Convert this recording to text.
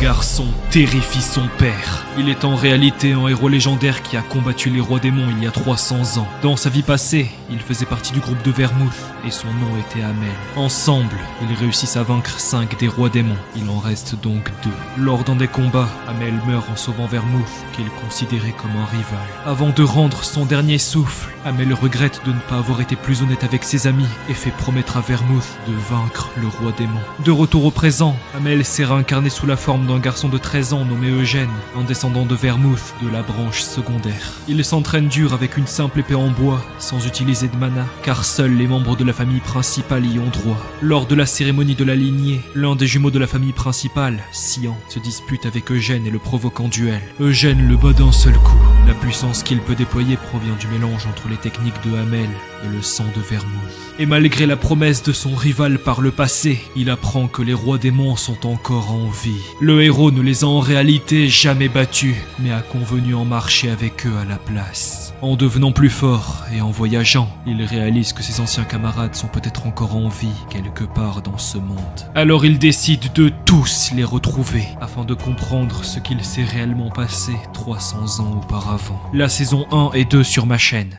garçon terrifie son père. Il est en réalité un héros légendaire qui a combattu les rois démons il y a 300 ans. Dans sa vie passée, il faisait partie du groupe de Vermouth et son nom était Amel. Ensemble, ils réussissent à vaincre 5 des rois démons. Il en reste donc 2. Lors d'un des combats, Amel meurt en sauvant Vermouth, qu'il considérait comme un rival. Avant de rendre son dernier souffle, Amel regrette de ne pas avoir été plus honnête avec ses amis et fait promettre à Vermouth de vaincre le roi démon. De retour au présent, Amel s'est réincarné sous la forme d'un garçon de 13 ans nommé Eugène, un descendant de Vermouth de la branche secondaire. Il s'entraîne dur avec une simple épée en bois, sans utiliser de mana, car seuls les membres de la famille principale y ont droit. Lors de la cérémonie de la lignée, l'un des jumeaux de la famille principale, Sian, se dispute avec Eugène et le provoque en duel. Eugène le bat d'un seul coup. La puissance qu'il peut déployer provient du mélange entre les techniques de Amel et le sang de Vermouth. Et malgré la promesse de son rival par le passé, il apprend que les rois démons sont encore en vie. Le héros ne les a en réalité jamais battus, mais a convenu en marcher avec eux à la place. En devenant plus fort et en voyageant, il réalise que ses anciens camarades sont peut-être encore en vie quelque part dans ce monde. Alors il décide de tous les retrouver, afin de comprendre ce qu'il s'est réellement passé 300 ans auparavant. La saison 1 et 2 sur ma chaîne.